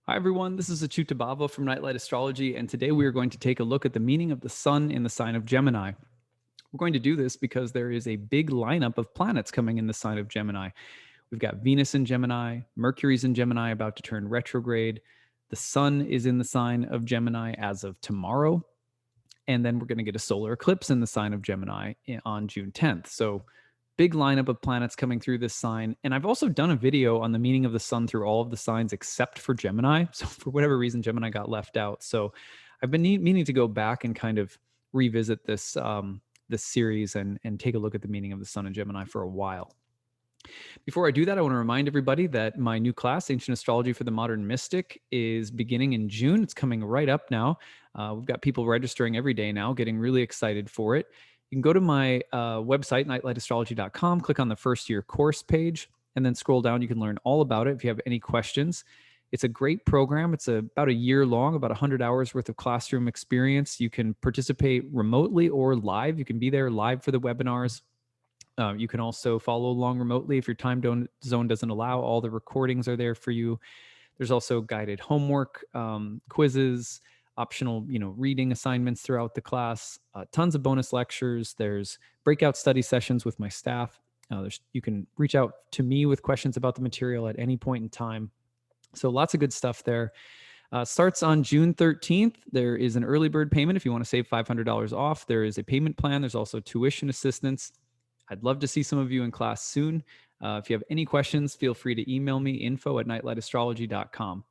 Hi, everyone. This is acyuta-bhava from Nightlight Astrology, and today we are going to take a look at the meaning of the sun in the sign of Gemini. We're going to do this because there is a big lineup of planets coming in the sign of Gemini. We've got Venus in Gemini, Mercury's in Gemini, about to turn retrograde. The sun is in the sign of Gemini as of tomorrow. And then we're going to get a solar eclipse in the sign of Gemini on June 10th. So big lineup of planets coming through this sign. And I've also done a video on the meaning of the sun through all of the signs except for Gemini. So for whatever reason, Gemini got left out. So I've been meaning to go back and kind of revisit this series and take a look at the meaning of the sun in Gemini for a while. Before I do that, I want to remind everybody that my new class, Ancient Astrology for the Modern Mystic, is beginning in June. It's coming right up now. We've got people registering every day now, getting really excited for it. You can go to my website, nightlightastrology.com, click on the first year course page, and then scroll down. You can learn all about it if you have any questions. It's a great program. It's about a year long, about 100 hours worth of classroom experience. You can participate remotely or live. You can be there live for the webinars. You can also follow along remotely if your time zone doesn't allow. All the recordings are there for you. There's also guided homework, quizzes, optional, reading assignments throughout the class, tons of bonus lectures. There's breakout study sessions with my staff. You can reach out to me with questions about the material at any point in time. So lots of good stuff there. Starts on June 13th. There is an early bird payment if you want to save $500 off. There is a payment plan. There's also tuition assistance. I'd love to see some of you in class soon. If you have any questions, feel free to email me, info@nightlightastrology.com.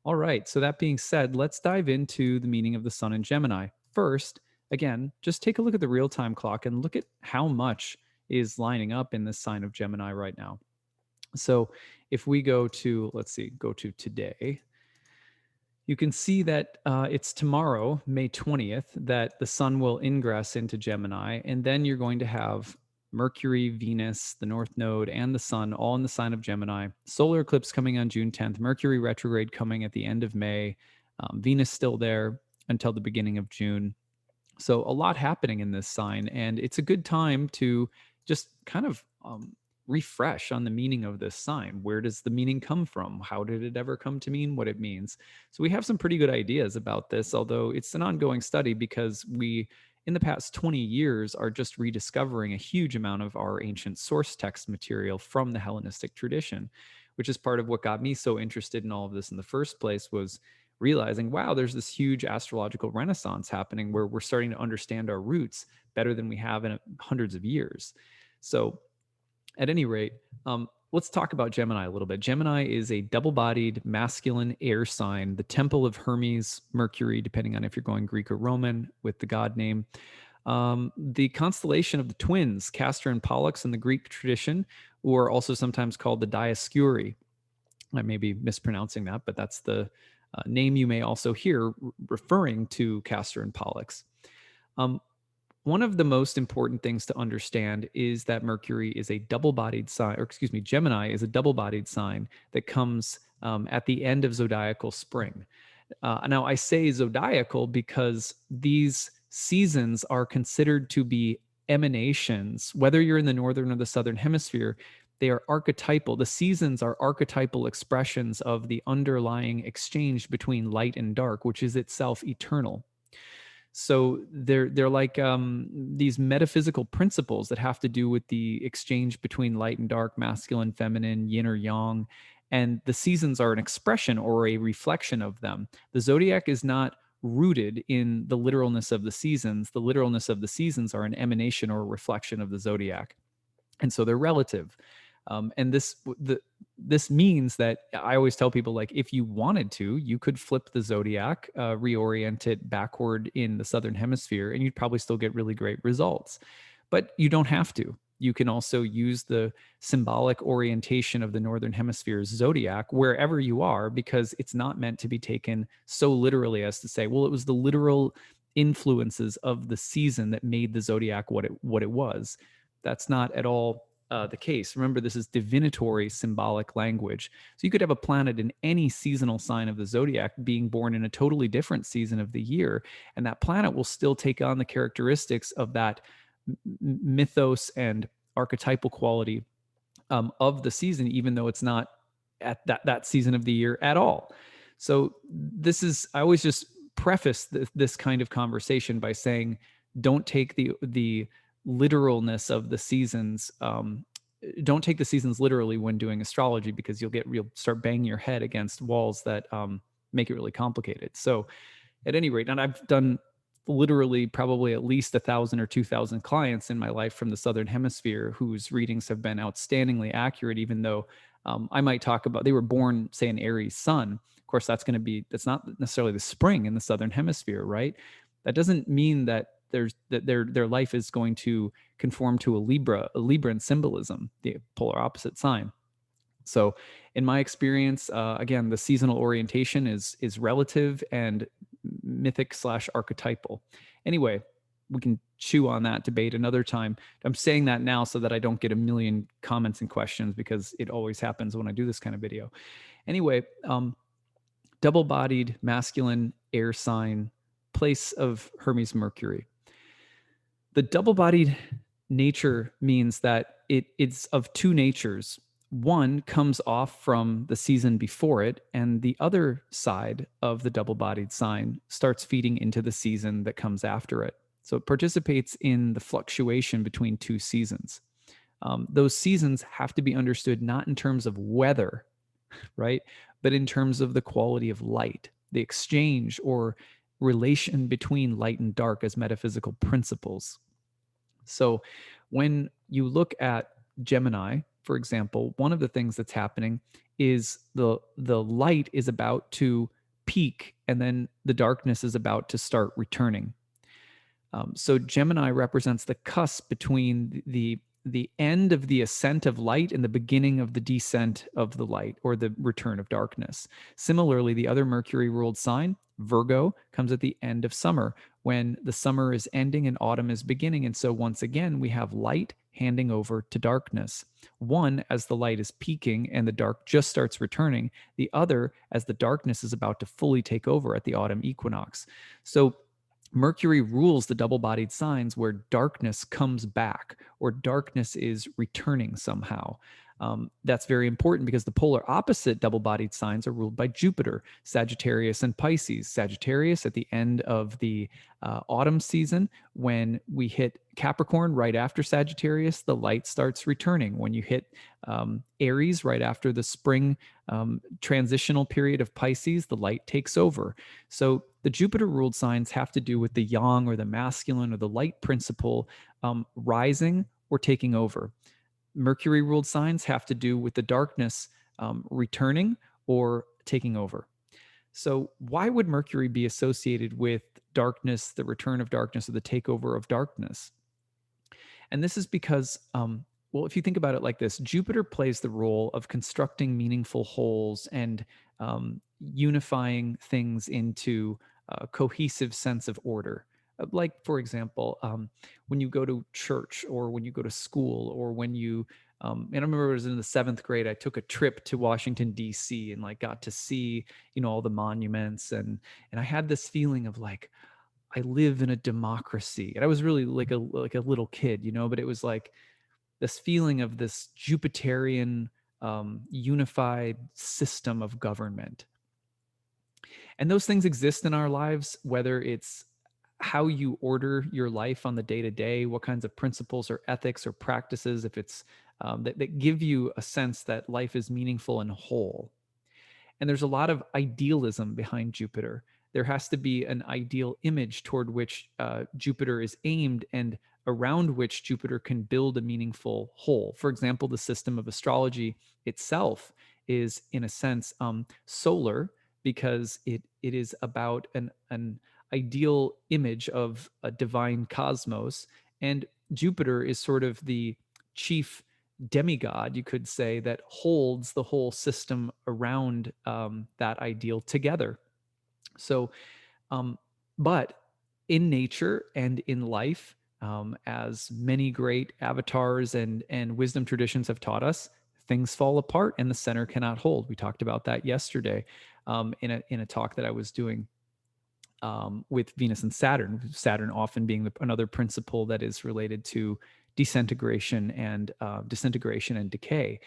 All right, so that being said, let's dive into the meaning of the sun in Gemini. First, again, just take a look at the real-time clock and look at how much is lining up in this sign of Gemini right now. So if we go to, go to today, you can see that it's tomorrow, May 20th, that the sun will ingress into Gemini, and then you're going to have Mercury, Venus, the North Node, and the sun all in the sign of Gemini. Solar eclipse coming on June 10th, Mercury retrograde coming at the end of May, Venus still there until the beginning of June. So a lot happening in this sign, and it's a good time to just kind of refresh on the meaning of this sign. Where does the meaning come from? How did it ever come to mean what it means? So we have some pretty good ideas about this, although it's an ongoing study because we, in the past 20 years, are just rediscovering a huge amount of our ancient source text material from the Hellenistic tradition, which is part of what got me so interested in all of this in the first place, was realizing, wow, there's this huge astrological renaissance happening where we're starting to understand our roots better than we have in hundreds of years. So at any rate, let's talk about Gemini a little bit. Gemini is a double-bodied masculine air sign, the temple of Hermes, Mercury, depending on if you're going Greek or Roman with the god name. The constellation of the twins, Castor and Pollux in the Greek tradition, or also sometimes called the Dioscuri. I may be mispronouncing that, but that's the name you may also hear referring to Castor and Pollux. One of the most important things to understand is that Mercury is a double-bodied sign, or excuse me, Gemini is a double-bodied sign that comes at the end of zodiacal spring. Now, I say zodiacal because these seasons are considered to be emanations, whether you're in the northern or the southern hemisphere. They are archetypal. The seasons are archetypal expressions of the underlying exchange between light and dark, which is itself eternal. So they're like these metaphysical principles that have to do with the exchange between light and dark, masculine, feminine, yin or yang, and the seasons are an expression or a reflection of them. The zodiac is not rooted in the literalness of the seasons. The literalness of the seasons are an emanation or a reflection of the zodiac, and so they're relative. And this means that I always tell people, like, if you wanted to, you could flip the zodiac, reorient it backward in the southern hemisphere, and you'd probably still get really great results. But you don't have to. You can also use the symbolic orientation of the northern hemisphere's zodiac wherever you are, because it's not meant to be taken so literally as to say, well, it was the literal influences of the season that made the zodiac what it was. That's not at all the case. Remember, this is divinatory symbolic language. So you could have a planet in any seasonal sign of the zodiac being born in a totally different season of the year, and that planet will still take on the characteristics of that mythos and archetypal quality of the season, even though it's not at that season of the year at all. So I always just preface this kind of conversation by saying, don't take the literalness of the seasons. Don't take the seasons literally when doing astrology, because you'll start banging your head against walls that make it really complicated. So at any rate, and I've done literally probably at least 1,000 or 2,000 clients in my life from the Southern Hemisphere whose readings have been outstandingly accurate, even though I might talk about they were born, say, an Aries sun. Of course, that's not necessarily the spring in the Southern Hemisphere, right? That doesn't mean that their life is going to conform to a Libran symbolism, the polar opposite sign. So, in my experience, again, the seasonal orientation is relative and mythic/archetypal. Anyway, we can chew on that debate another time. I'm saying that now so that I don't get a million comments and questions, because it always happens when I do this kind of video. Anyway, double-bodied masculine air sign, place of Hermes Mercury. The double-bodied nature means that it's of two natures. One comes off from the season before it, and the other side of the double-bodied sign starts feeding into the season that comes after it. So it participates in the fluctuation between two seasons. Those seasons have to be understood not in terms of weather, right, but in terms of the quality of light, the exchange or relation between light and dark as metaphysical principles. So when you look at Gemini, for example, one of the things that's happening is the light is about to peak, and then the darkness is about to start returning. So Gemini represents the cusp between the end of the ascent of light and the beginning of the descent of the light, or the return of darkness. Similarly, the other Mercury ruled sign, Virgo, comes at the end of summer, when the summer is ending and autumn is beginning. And so once again, we have light handing over to darkness. One, as the light is peaking and the dark just starts returning. The other, as the darkness is about to fully take over at the autumn equinox. So Mercury rules the double-bodied signs where darkness comes back, or darkness is returning somehow. That's very important because the polar opposite double-bodied signs are ruled by Jupiter, Sagittarius and Pisces. Sagittarius at the end of the autumn season. When we hit Capricorn right after Sagittarius, the light starts returning. When you hit Aries right after the spring transitional period of Pisces, the light takes over. So the Jupiter ruled signs have to do with the yang, or the masculine, or the light principle rising or taking over. Mercury ruled signs have to do with the darkness returning or taking over. So why would Mercury be associated with darkness, the return of darkness, or the takeover of darkness? And this is because, well, if you think about it like this, Jupiter plays the role of constructing meaningful wholes and unifying things into a cohesive sense of order. Like, for example, when you go to church, or when you go to school, or when you, and I remember it was in the 7th grade, I took a trip to Washington, D.C., and like got to see, all the monuments. And I had this feeling of like, I live in a democracy. And I was really like a little kid, but it was like this feeling of this Jupiterian unified system of government. And those things exist in our lives, whether it's how you order your life on the day to day, what kinds of principles or ethics or practices, if it's that give you a sense that life is meaningful and whole. And there's a lot of idealism behind Jupiter. There has to be an ideal image toward which Jupiter is aimed, and around which Jupiter can build a meaningful whole. For example, the system of astrology itself is, in a sense, solar, because it is about an ideal image of a divine cosmos. And Jupiter is sort of the chief demigod, you could say, that holds the whole system around that ideal together. So, but in nature and in life, as many great avatars and wisdom traditions have taught us, things fall apart and the center cannot hold. We talked about that yesterday in a talk that I was doing with Venus and Saturn. Saturn often being another principle that is related to disintegration and decay.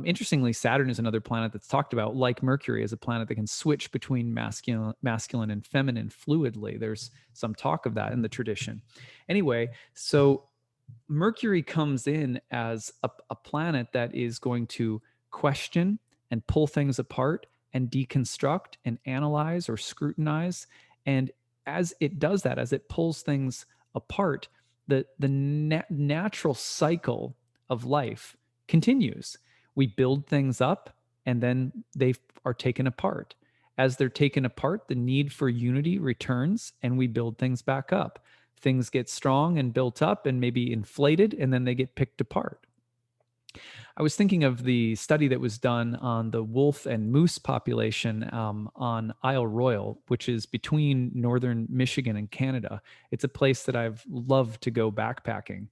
Interestingly, Saturn is another planet that's talked about, like Mercury, as a planet that can switch between masculine and feminine fluidly. There's some talk of that in the tradition. Anyway, so Mercury comes in as a planet that is going to question and pull things apart and deconstruct and analyze or scrutinize. And as it does that, as it pulls things apart, the natural cycle of life continues. We build things up and then they are taken apart. As they're taken apart, the need for unity returns and we build things back up. Things get strong and built up and maybe inflated, and then they get picked apart. I was thinking of the study that was done on the wolf and moose population on Isle Royal, which is between northern Michigan and Canada. It's a place that I've loved to go backpacking.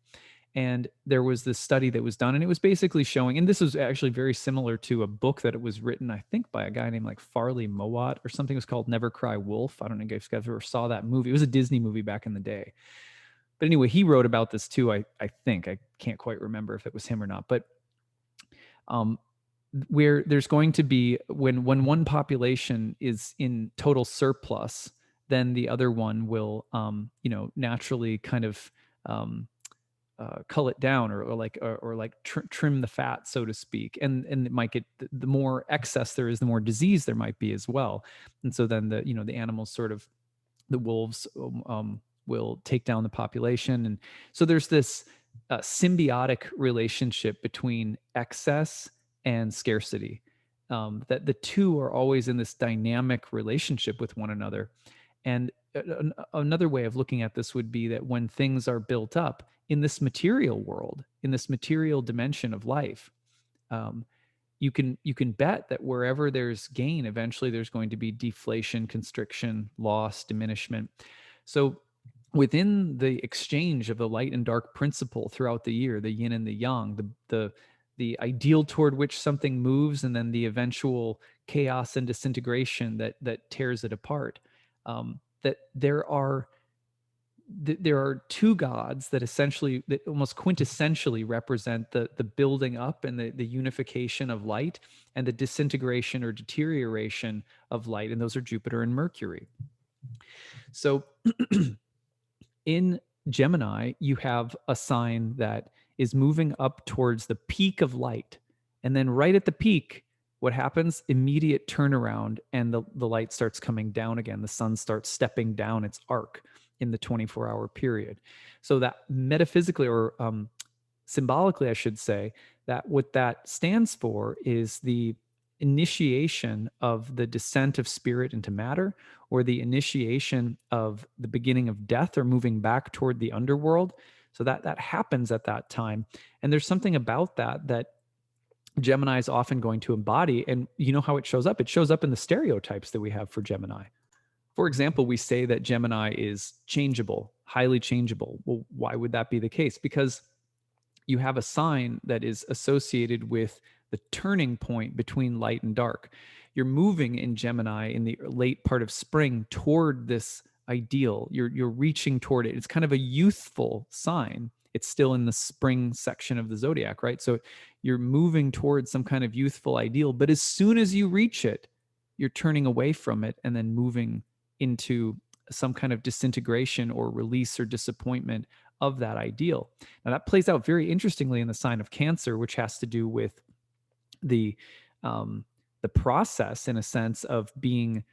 And there was this study that was done, and it was basically showing, and this was actually very similar to a book that it was written, I think, by a guy named like Farley Mowat or something. It was called Never Cry Wolf. I don't know if you guys ever saw that movie. It was a Disney movie back in the day. But anyway, he wrote about this too. I think I can't quite remember if it was him or not. But where there's going to be when one population is in total surplus, then the other one will naturally kind of cull it down or like trim the fat, so to speak. And it might get, the more excess there is, the more disease there might be as well. And so then the animals sort of, the wolves will take down the population. And so there's this symbiotic relationship between excess and scarcity, that the two are always in this dynamic relationship with one another. And another way of looking at this would be that when things are built up in this material world, in this material dimension of life, you can bet that wherever there's gain, eventually there's going to be deflation, constriction, loss, diminishment. So within the exchange of the light and dark principle throughout the year, the yin and the yang, the ideal toward which something moves, and then the eventual chaos and disintegration that tears it apart, that there are two gods that essentially, that almost quintessentially represent the building up and the unification of light, and the disintegration or deterioration of light, and those are Jupiter and Mercury. So in Gemini, you have a sign that is moving up towards the peak of light. And then right at the peak, what happens? Immediate turnaround, and the light starts coming down again. The sun starts stepping down its arc in the 24-hour period. So that metaphysically, or symbolically, I should say, that what that stands for is the initiation of the descent of spirit into matter, or the initiation of the beginning of death, or moving back toward the underworld. So that happens at that time. And there's something about that Gemini is often going to embody. And you know how it shows up? It shows up in the stereotypes that we have for Gemini. For example, we say that Gemini is changeable, highly changeable. Well, why would that be the case? Because you have a sign that is associated with the turning point between light and dark. You're moving in Gemini in the late part of spring toward this ideal. You're reaching toward it. It's kind of a youthful sign. It's still in the spring section of the zodiac, right? So you're moving towards some kind of youthful ideal, but as soon as you reach it, you're turning away from it and then moving into some kind of disintegration or release or disappointment of that ideal. Now that plays out very interestingly in the sign of Cancer, which has to do with the process, in a sense, of being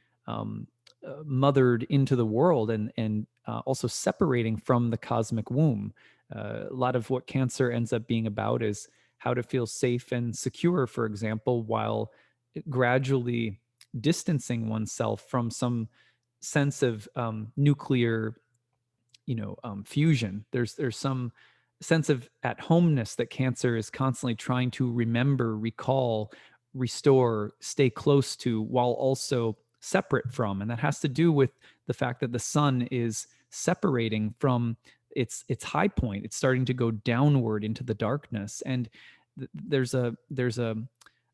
mothered into the world, and also separating from the cosmic womb. A lot of what Cancer ends up being about is how to feel safe and secure, for example, while gradually distancing oneself from some sense of nuclear fusion. There's some sense of at-homeness that Cancer is constantly trying to remember, recall, restore, stay close to, while also separate from. And that has to do with the fact that the sun is separating from its high point. It's starting to go downward into the darkness. And there's a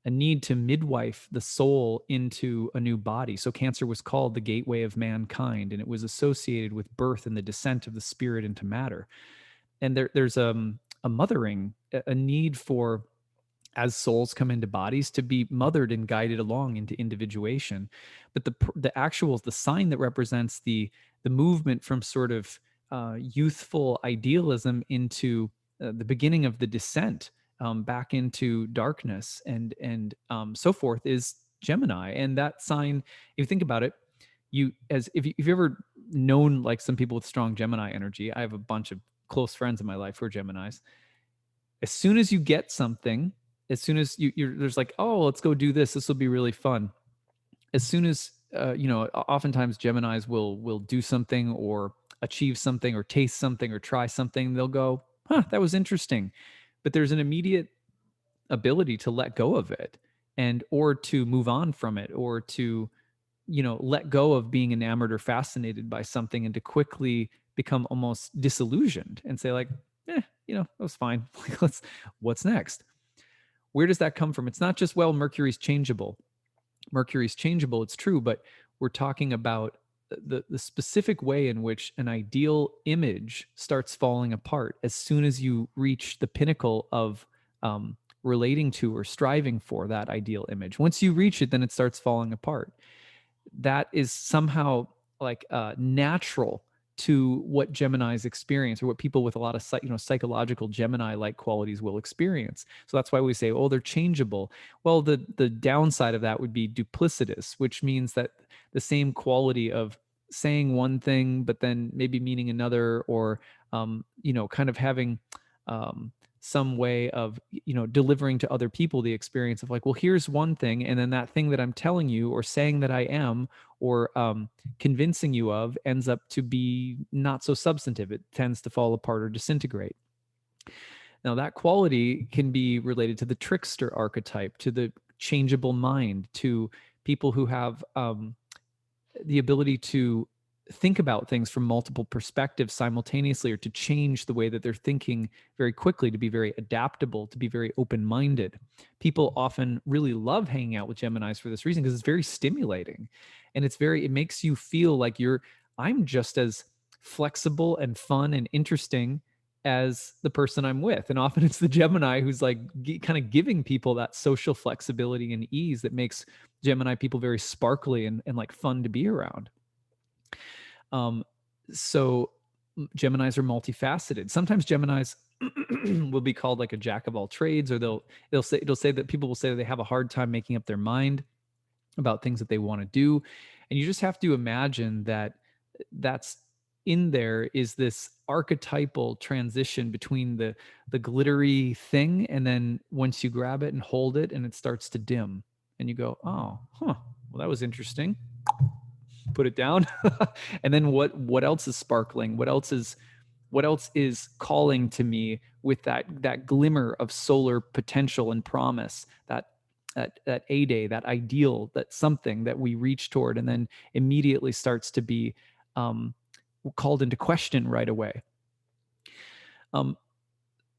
need to midwife the soul into a new body. So Cancer was called the gateway of mankind, and it was associated with birth and the descent of the spirit into matter. And there's a mothering, a need for as souls come into bodies to be mothered and guided along into individuation. But the sign that represents the movement from sort of youthful idealism into the beginning of the descent back into darkness and so forth is Gemini. And that sign, if you think about it, if you've ever known like some people with strong Gemini energy, I have a bunch of close friends in my life who are Geminis. As soon as you get something, as soon as there's like, oh, let's go do this. This will be really fun. As soon as oftentimes Geminis will do something or achieve something or taste something or try something. They'll go, huh, that was interesting. But there's an immediate ability to let go of it or to move on from it or to let go of being enamored or fascinated by something and to quickly become almost disillusioned and say like, that was fine. Like, what's next? Where does that come from? It's not just, well, Mercury's changeable. Mercury's changeable, it's true, but we're talking about the specific way in which an ideal image starts falling apart as soon as you reach the pinnacle of relating to or striving for that ideal image. Once you reach it, then it starts falling apart. That is somehow like natural to what Geminis experience, or what people with a lot of psychological Gemini-like qualities will experience. So that's why we say, oh, they're changeable. Well, the downside of that would be duplicitous, which means that the same quality of saying one thing but then maybe meaning another, or kind of having some way of delivering to other people the experience of like, well, here's one thing, and then that thing that I'm telling you or saying that I am or convincing you of ends up to be not so substantive. It tends to fall apart or disintegrate. Now, that quality can be related to the trickster archetype, to the changeable mind, to people who have the ability to think about things from multiple perspectives simultaneously, or to change the way that they're thinking very quickly, to be very adaptable, to be very open-minded. People often really love hanging out with Geminis for this reason, because it's very stimulating, and it makes you feel like I'm just as flexible and fun and interesting as the person I'm with. And often it's the Gemini who's like kind of giving people that social flexibility and ease that makes Gemini people very sparkly and like fun to be around. So Geminis are multifaceted. Sometimes Geminis will be called like a jack of all trades, or it'll say that people will say that they have a hard time making up their mind about things that they want to do. And you just have to imagine that that's in there is this archetypal transition between the glittery thing, and then once you grab it and hold it and it starts to dim and you go, oh, well, that was interesting. Put it down. And then what else is sparkling? What else is calling to me with that glimmer of solar potential and promise, that a day, that ideal, that something that we reach toward, and then immediately starts to be called into question right away.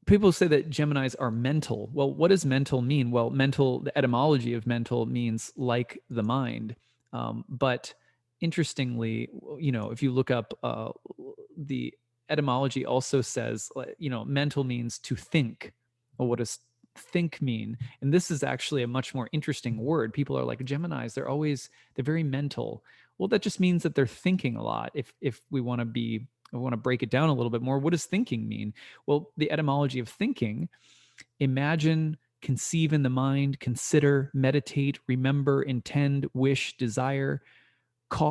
People say that Geminis are mental. Well, what does mental mean? Well, the etymology of mental means like the mind. But interestingly, if you look up the etymology also says, mental means to think. Well, what does think mean? And this is actually a much more interesting word. People are like, Geminis, they're very mental. Well, that just means that they're thinking a lot. If we want to break it down a little bit more, what does thinking mean? Well, the etymology of thinking: imagine, conceive in the mind, consider, meditate, remember, intend, wish, desire,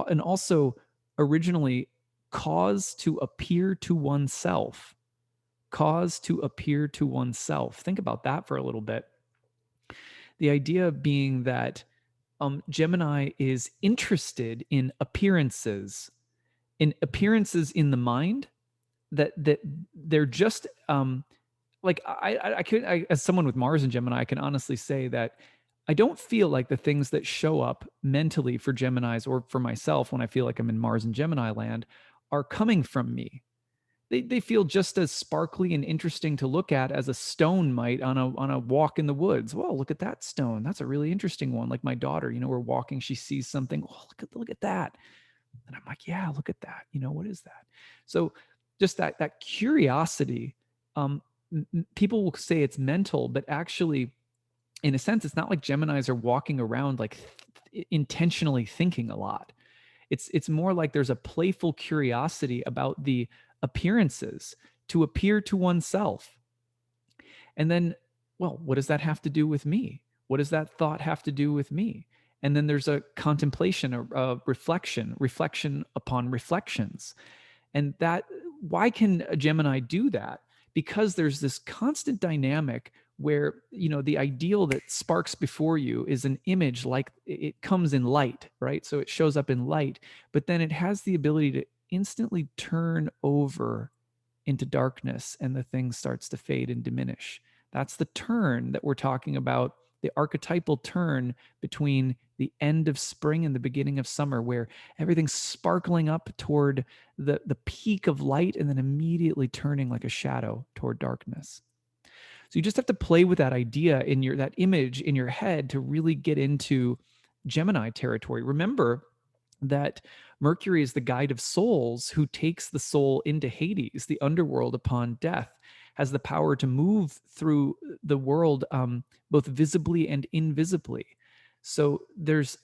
and also originally cause to appear to oneself. Cause to appear to oneself. Think about that for a little bit. The idea being that Gemini is interested in appearances in the mind, that they're just like I as someone with Mars and Gemini, I can honestly say that I don't feel like the things that show up mentally for Geminis, or for myself when I feel like I'm in Mars and Gemini land, are coming from me. They feel just as sparkly and interesting to look at as a stone might on a walk in the woods. Well, look at that stone. That's a really interesting one. Like my daughter, we're walking, she sees something. Oh, look at that. And I'm like, yeah, look at that. What is that? So just that curiosity, people will say it's mental, but actually in a sense, it's not like Geminis are walking around like intentionally thinking a lot. It's more like there's a playful curiosity about the appearances to appear to oneself. And then, well, what does that have to do with me? What does that thought have to do with me? And then there's a contemplation, a reflection upon reflections. And that, why can a Gemini do that? Because there's this constant dynamic where, the ideal that sparks before you is an image, like it comes in light, right? So it shows up in light, but then it has the ability to instantly turn over into darkness, and the thing starts to fade and diminish. That's the turn that we're talking about, the archetypal turn between the end of spring and the beginning of summer, where everything's sparkling up toward the peak of light and then immediately turning like a shadow toward darkness. So you just have to play with that idea in that image in your head to really get into Gemini territory. Remember that Mercury is the guide of souls who takes the soul into Hades, the underworld upon death, has the power to move through the world, both visibly and invisibly. So there's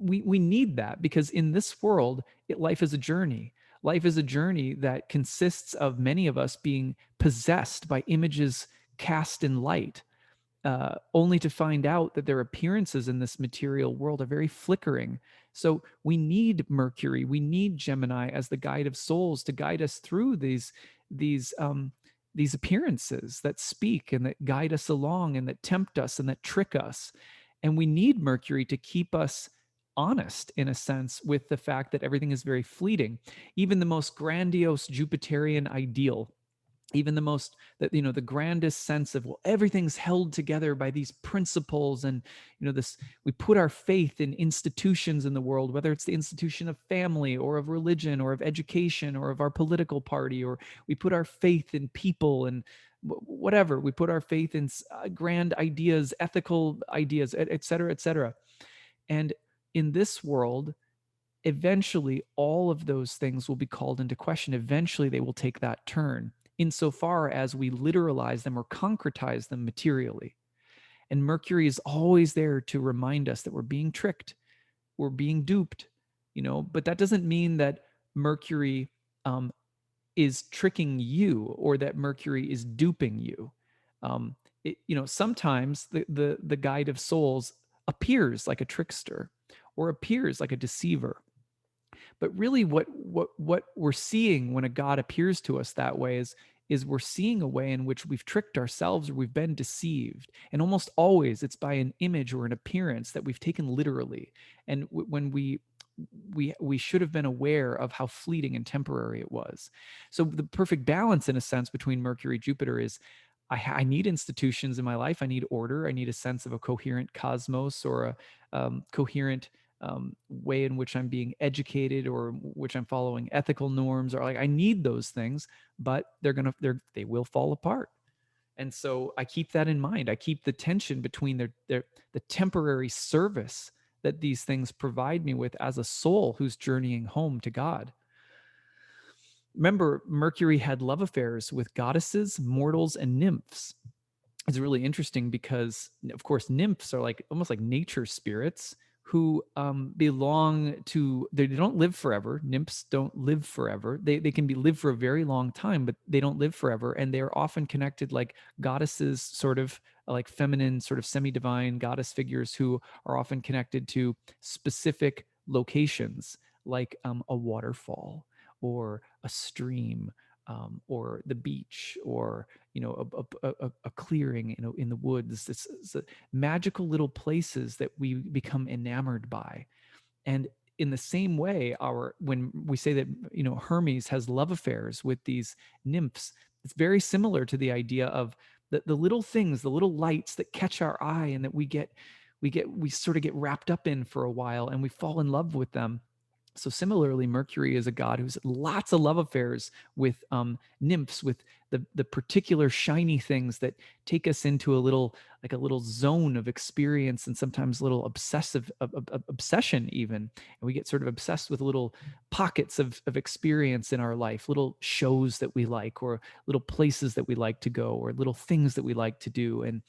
we need that, because in this world, life is a journey. Life is a journey that consists of many of us being possessed by images cast in light, only to find out that their appearances in this material world are very flickering. So we need Mercury, we need Gemini as the guide of souls to guide us through these these appearances that speak and that guide us along and that tempt us and that trick us. And we need Mercury to keep us honest, in a sense, with the fact that everything is very fleeting. Even the most grandiose Jupiterian ideal, even the most, that the grandest sense of, well, everything's held together by these principles, and this, we put our faith in institutions in the world, whether it's the institution of family or of religion or of education or of our political party, or we put our faith in people, and whatever, we put our faith in grand ideas, ethical ideas, et cetera, et cetera. And in this world, eventually all of those things will be called into question. Eventually they will take that turn, insofar as we literalize them or concretize them materially. And Mercury is always there to remind us that we're being tricked, we're being duped, but that doesn't mean that Mercury is tricking you, or that Mercury is duping you. Sometimes the guide of souls appears like a trickster or appears like a deceiver. But really, what we're seeing when a god appears to us that way is we're seeing a way in which we've tricked ourselves or we've been deceived. And almost always it's by an image or an appearance that we've taken literally. And when we should have been aware of how fleeting and temporary it was. So the perfect balance, in a sense, between Mercury Jupiter is, I need institutions in my life. I need order. I need a sense of a coherent cosmos, or a coherent way in which I'm being educated, or which I'm following ethical norms, or like, I need those things, but they will fall apart. And so I keep that in mind. I keep the tension between the temporary service that these things provide me with as a soul who's journeying home to God. Remember, Mercury had love affairs with goddesses, mortals, and nymphs. It's really interesting because, of course, nymphs are like almost like nature spirits who belong to, they don't live forever. Nymphs don't live forever. They can live for a very long time, but they don't live forever. And they are often connected like goddesses, sort of like feminine, sort of semi-divine goddess figures who are often connected to specific locations, like a waterfall or a stream, or the beach, or a clearing, in the woods. It's magical little places that we become enamored by. And in the same way, when we say that Hermes has love affairs with these nymphs, it's very similar to the idea of the little things, the little lights that catch our eye, and that we sort of get wrapped up in for a while, and we fall in love with them. So similarly, Mercury is a god who's lots of love affairs with nymphs, with the particular shiny things that take us into a little zone of experience, and sometimes little obsession even. And we get sort of obsessed with little pockets of experience in our life, little shows that we like, or little places that we like to go, or little things that we like to do, and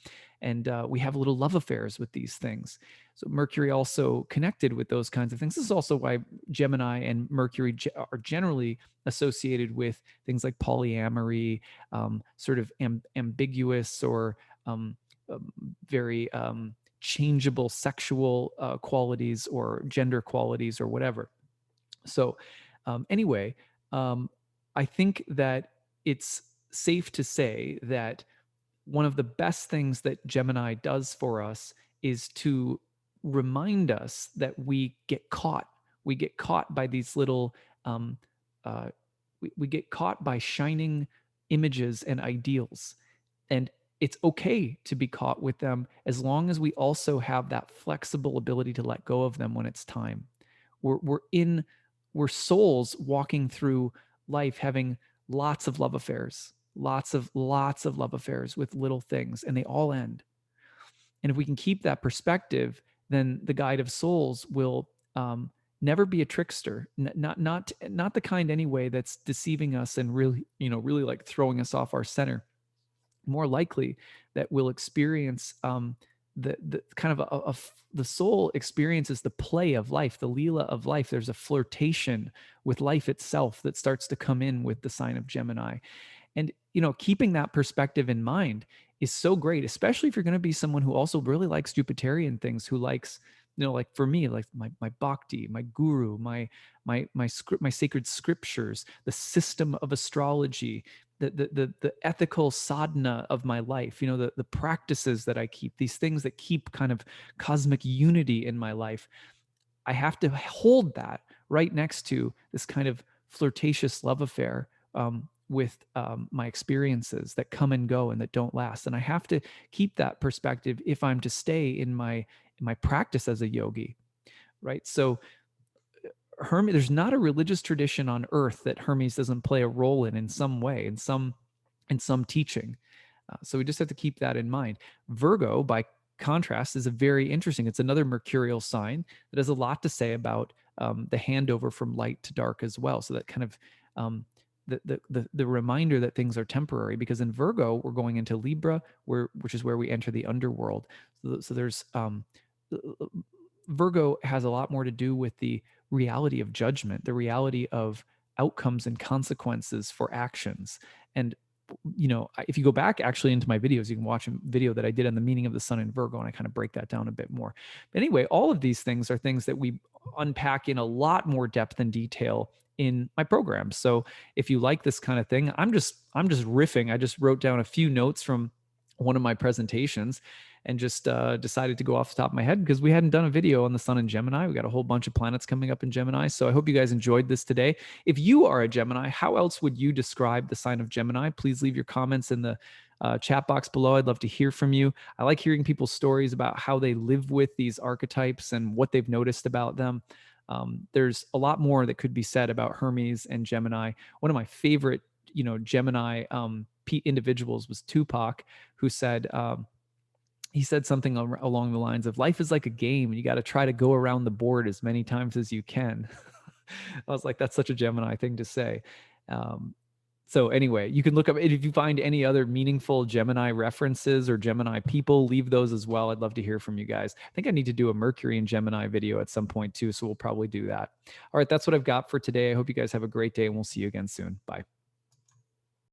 we have little love affairs with these things. So Mercury also connected with those kinds of things. This is also why Gemini and Mercury are generally associated with things like polyamory, sort of ambiguous or um, um, very changeable sexual qualities or gender qualities or whatever. So, anyway, I think that it's safe to say that one of the best things that Gemini does for us is to remind us that we get caught. We get caught by these little, um, uh, we get caught by shining images and ideals. And it's okay to be caught with them as long as we also have that flexible ability to let go of them when it's time. We're, we're in, we're souls walking through life having lots of love affairs, lots of love affairs with little things, and they all end. And if we can keep that perspective, then the guide of souls will never be a trickster, not the kind anyway that's deceiving us and really, really like throwing us off our center. More likely that we'll experience the kind of the soul experiences the play of life, the Leela of life. There's a flirtation with life itself that starts to come in with the sign of Gemini. And, keeping that perspective in mind is so great, especially if you're going to be someone who also really likes Jupiterian things, who likes, like for me, like my bhakti, my guru, my sacred scriptures, the system of astrology, the ethical sadhana of my life, the practices that I keep, these things that keep kind of cosmic unity in my life. I have to hold that right next to this kind of flirtatious love affair with my experiences that come and go and that don't last. And I have to keep that perspective if I'm to stay in my practice as a yogi, right? So Hermes, there's not a religious tradition on earth that Hermes doesn't play a role in some way, in some teaching. So we just have to keep that in mind. Virgo, by contrast, is a very interesting. It's another mercurial sign that has a lot to say about the handover from light to dark as well. So that kind of the reminder that things are temporary, because in Virgo we're going into Libra, which is where we enter the underworld. So there's Virgo has a lot more to do with the reality of judgment, the reality of outcomes and consequences for actions. And if you go back actually into my videos, you can watch a video that I did on the meaning of the sun in Virgo, and I kind of break that down a bit more. But anyway, all of these things are things that we unpack in a lot more depth and detail in my program. So if you like this kind of thing, I'm just riffing. I just wrote down a few notes from one of my presentations and just decided to go off the top of my head because we hadn't done a video on the sun in Gemini. We got a whole bunch of planets coming up in Gemini. So I hope you guys enjoyed this today. If you are a Gemini, how else would you describe the sign of Gemini? Please leave your comments in the chat box below. I'd love to hear from you. I like hearing people's stories about how they live with these archetypes and what they've noticed about them. There's a lot more that could be said about Hermes and Gemini. One of my favorite, Gemini individuals was Tupac, who said, he said something along the lines of, life is like a game and you got to try to go around the board as many times as you can. I was like, that's such a Gemini thing to say. So anyway, you can look up, if you find any other meaningful Gemini references or Gemini people, leave those as well. I'd love to hear from you guys. I think I need to do a Mercury and Gemini video at some point too, so we'll probably do that. All right, that's what I've got for today. I hope you guys have a great day, and we'll see you again soon. Bye.